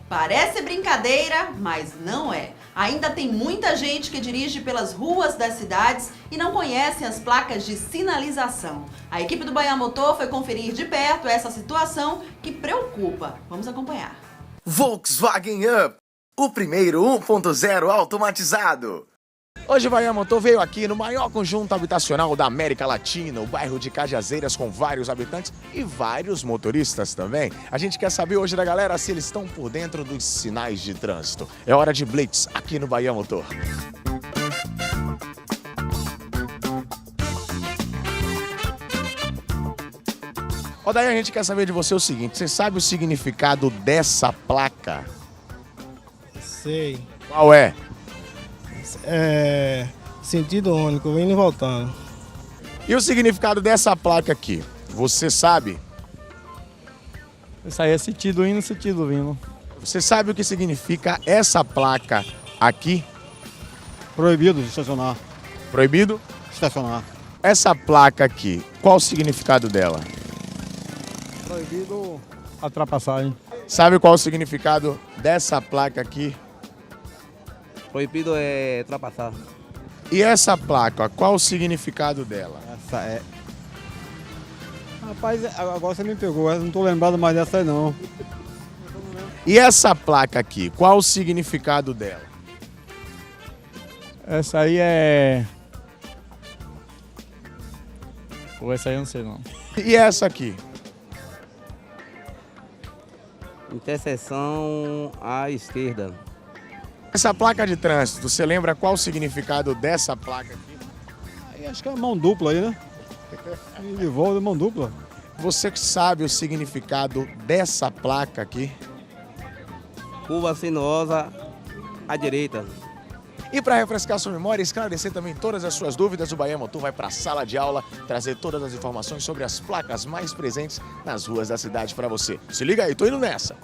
Parece brincadeira, mas não é. Ainda tem muita gente que dirige pelas ruas das cidades e não conhece as placas de sinalização. A equipe do Bahia Motor foi conferir de perto essa situação que preocupa. Vamos acompanhar. Volkswagen Up, o primeiro 1.0 automatizado. Hoje o Bahia Motor veio aqui no maior conjunto habitacional da América Latina, o bairro de Cajazeiras, com vários habitantes e vários motoristas também. A gente quer saber hoje da galera se eles estão por dentro dos sinais de trânsito. É hora de Blitz aqui no Bahia Motor. Ó, daí a gente quer saber de você o seguinte, você sabe o significado dessa placa? Sei. Qual é? Sentido único, indo e voltando. E o significado dessa placa aqui? Você sabe? Isso aí é sentido indo, sentido vindo. Você sabe o que significa essa placa aqui? Proibido de estacionar. Proibido? Estacionar. Essa placa aqui, qual o significado dela? Proibido ultrapassagem. Sabe qual o significado dessa placa aqui? Proibido é ultrapassar. E essa placa, qual o significado dela? Essa é. Rapaz, agora você me pegou, eu não tô lembrado mais dessa aí não. E essa placa aqui, qual o significado dela? Essa aí é. Ou essa aí eu não sei não. E essa aqui? Interseção à esquerda. Essa placa de trânsito, você lembra qual o significado dessa placa aqui? Aí acho que é mão dupla aí, né? E de volta, mão dupla. Você que sabe o significado dessa placa aqui? Curva sinuosa à direita. E para refrescar sua memória e esclarecer também todas as suas dúvidas, o Bahia Motor vai para a sala de aula trazer todas as informações sobre as placas mais presentes nas ruas da cidade para você. Se liga aí, tô indo nessa!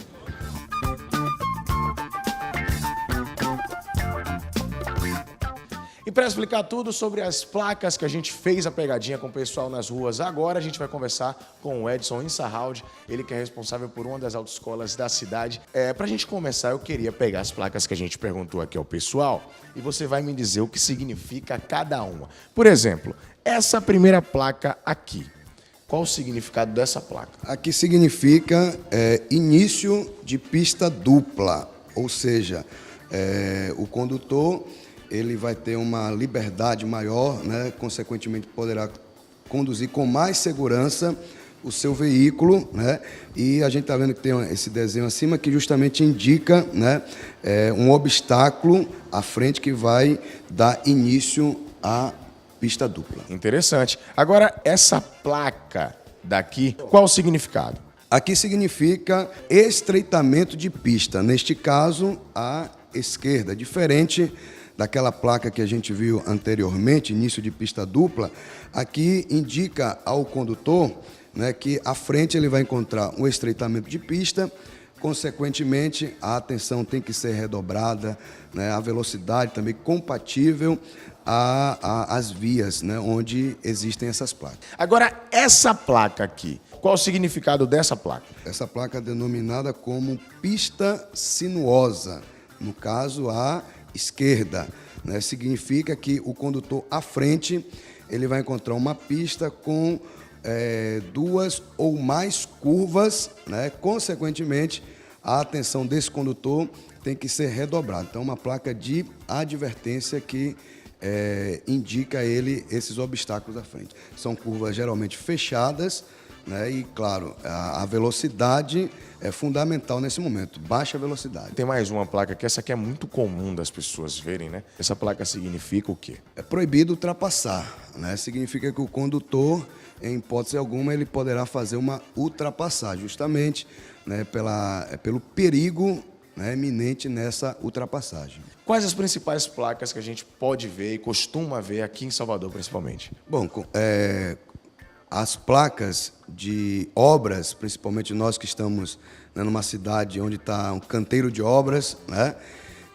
E para explicar tudo sobre as placas que a gente fez a pegadinha com o pessoal nas ruas agora, a gente vai conversar com o Edson Insarhaldi, ele que é responsável por uma das autoescolas da cidade. Para a gente começar, eu queria pegar as placas que a gente perguntou aqui ao pessoal e você vai me dizer o que significa cada uma. Por exemplo, essa primeira placa aqui, qual o significado dessa placa? Aqui significa início de pista dupla, ou seja, o condutor ele vai ter uma liberdade maior, né? Consequentemente poderá conduzir com mais segurança o seu veículo, né? E a gente está vendo que tem esse desenho acima que justamente indica, né, um obstáculo à frente que vai dar início à pista dupla. Interessante. Agora, essa placa daqui, qual o significado? Aqui significa estreitamento de pista, neste caso, à esquerda, diferente daquela placa que a gente viu anteriormente, início de pista dupla. Aqui indica ao condutor, né, que à frente ele vai encontrar um estreitamento de pista, consequentemente a atenção tem que ser redobrada, né, a velocidade também compatível às vias, né, onde existem essas placas. Agora, essa placa aqui, qual o significado dessa placa? Essa placa é denominada como pista sinuosa, no caso a esquerda, né? Significa que o condutor à frente ele vai encontrar uma pista com duas ou mais curvas, né? Consequentemente, a atenção desse condutor tem que ser redobrada. Então, uma placa de advertência que indica a ele esses obstáculos à frente. São curvas geralmente fechadas, né? E, claro, a velocidade é fundamental nesse momento, baixa velocidade. Tem mais uma placa que essa aqui é muito comum das pessoas verem, né? Essa placa significa o quê? É proibido ultrapassar, né? Significa que o condutor, em hipótese alguma, ele poderá fazer uma ultrapassagem, justamente, né, pelo perigo, né, iminente nessa ultrapassagem. Quais as principais placas que a gente pode ver e costuma ver aqui em Salvador, principalmente? Bom, as placas de obras, principalmente nós que estamos, né, numa cidade onde está um canteiro de obras, né,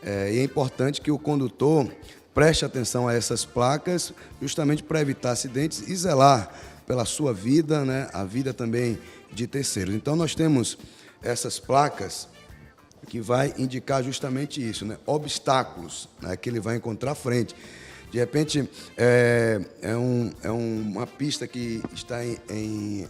e é importante que o condutor preste atenção a essas placas, justamente para evitar acidentes e zelar pela sua vida, né, a vida também de terceiros. Então nós temos essas placas que vai indicar justamente isso, né? Obstáculos, né? Que ele vai encontrar à frente. De repente, uma pista que está em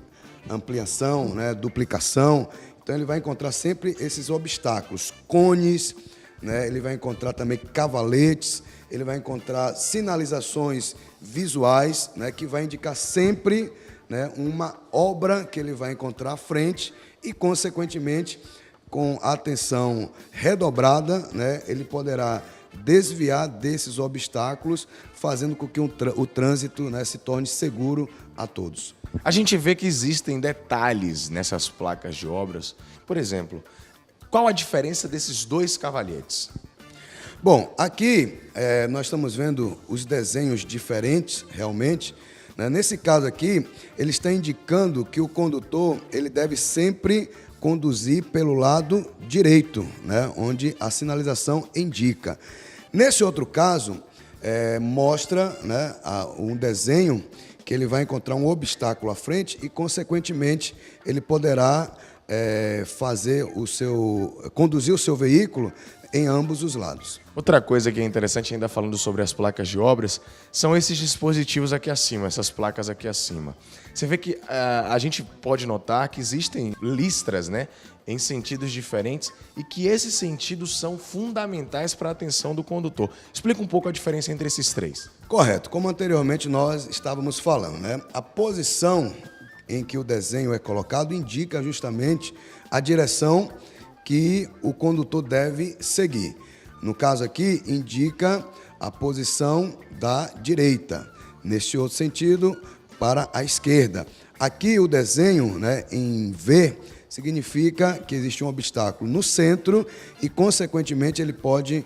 ampliação, né? Duplicação. Então, ele vai encontrar sempre esses obstáculos, cones, né? Ele vai encontrar também cavaletes, ele vai encontrar sinalizações visuais, né? Que vai indicar sempre, né? Uma obra que ele vai encontrar à frente e, consequentemente, com atenção redobrada, né? Ele poderá desviar desses obstáculos, fazendo com que o trânsito, né, se torne seguro a todos. A gente vê que existem detalhes nessas placas de obras. Por exemplo, qual a diferença desses 2 cavalhetes? Bom, aqui nós estamos vendo os desenhos diferentes, realmente. Né? Nesse caso aqui, ele está indicando que o condutor ele deve sempre conduzir pelo lado direito, né? Onde a sinalização indica. Nesse outro caso, mostra, né, um desenho que ele vai encontrar um obstáculo à frente e, consequentemente, ele poderá conduzir o seu veículo em ambos os lados. Outra coisa que é interessante, ainda falando sobre as placas de obras, são esses dispositivos aqui acima, essas placas aqui acima. Você vê que a gente pode notar que existem listras, né, em sentidos diferentes e que esses sentidos são fundamentais para a atenção do condutor. Explica um pouco a diferença entre esses 3. Correto. Como anteriormente nós estávamos falando, né? A posição em que o desenho é colocado indica justamente a direção que o condutor deve seguir. No caso aqui, indica a posição da direita. Neste outro sentido, para a esquerda. Aqui o desenho, né, em V, significa que existe um obstáculo no centro e, consequentemente, ele pode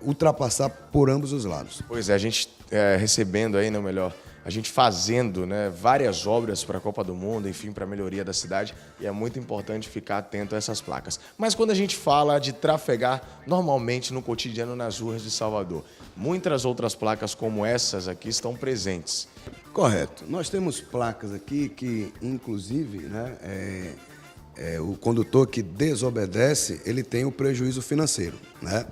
ultrapassar por ambos os lados. Pois é, a gente recebendo aí, não melhor, a gente fazendo, né, várias obras para a Copa do Mundo, enfim, para a melhoria da cidade, e é muito importante ficar atento a essas placas. Mas quando a gente fala de trafegar normalmente no cotidiano nas ruas de Salvador, muitas outras placas como essas aqui estão presentes. Correto. Nós temos placas aqui que, inclusive, né, o condutor que desobedece, ele tem o prejuízo financeiro, né?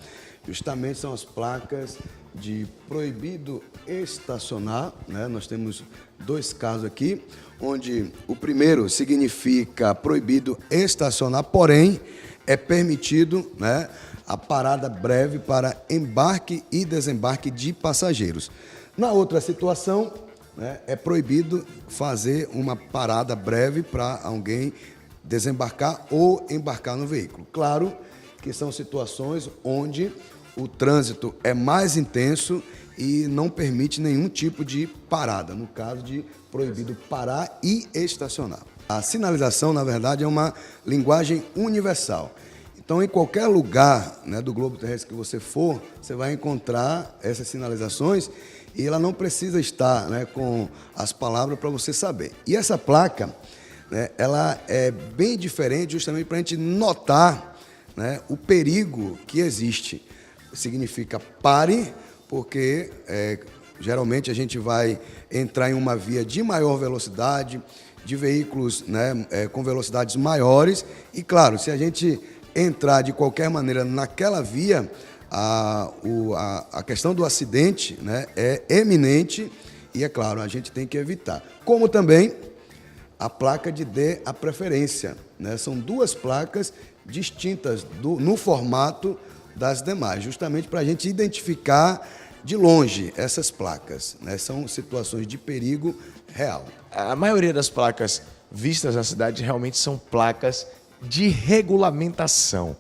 Justamente são as placas de proibido estacionar, né? Nós temos 2 casos aqui, onde o primeiro significa proibido estacionar, porém é permitido, né, a parada breve para embarque e desembarque de passageiros. Na outra situação, né, é proibido fazer uma parada breve para alguém desembarcar ou embarcar no veículo. Claro que são situações onde o trânsito é mais intenso e não permite nenhum tipo de parada, no caso de proibido parar e estacionar. A sinalização, na verdade, é uma linguagem universal. Então, em qualquer lugar, né, do globo terrestre que você for, você vai encontrar essas sinalizações e ela não precisa estar, né, com as palavras para você saber. E essa placa, né, ela é bem diferente justamente para a gente notar, né, o perigo que existe. Significa pare, porque geralmente a gente vai entrar em uma via de maior velocidade, de veículos, né, com velocidades maiores. E, claro, se a gente entrar de qualquer maneira naquela via, a questão do acidente, né, é eminente e, é claro, a gente tem que evitar. Como também a placa de dê a preferência, né? São 2 placas distintas no formato das demais, justamente para a gente identificar de longe essas placas, né? São situações de perigo real. A maioria das placas vistas na cidade realmente são placas de regulamentação.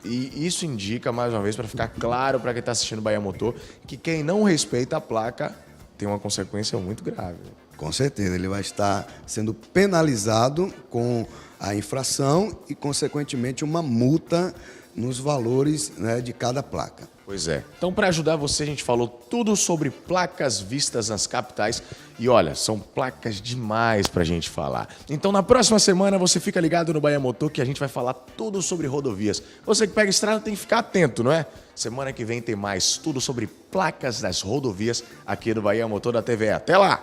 E isso indica, mais uma vez, para ficar claro para quem está assistindo Bahia Motor, que quem não respeita a placa tem uma consequência muito grave. Com certeza, ele vai estar sendo penalizado com a infração e, consequentemente, uma multa nos valores, né, de cada placa. Pois é. Então, para ajudar você, a gente falou tudo sobre placas vistas nas capitais. E olha, são placas demais para a gente falar. Então, na próxima semana, você fica ligado no Bahia Motor, que a gente vai falar tudo sobre rodovias. Você que pega estrada tem que ficar atento, não é? Semana que vem tem mais tudo sobre placas das rodovias aqui do Bahia Motor da TV. Até lá!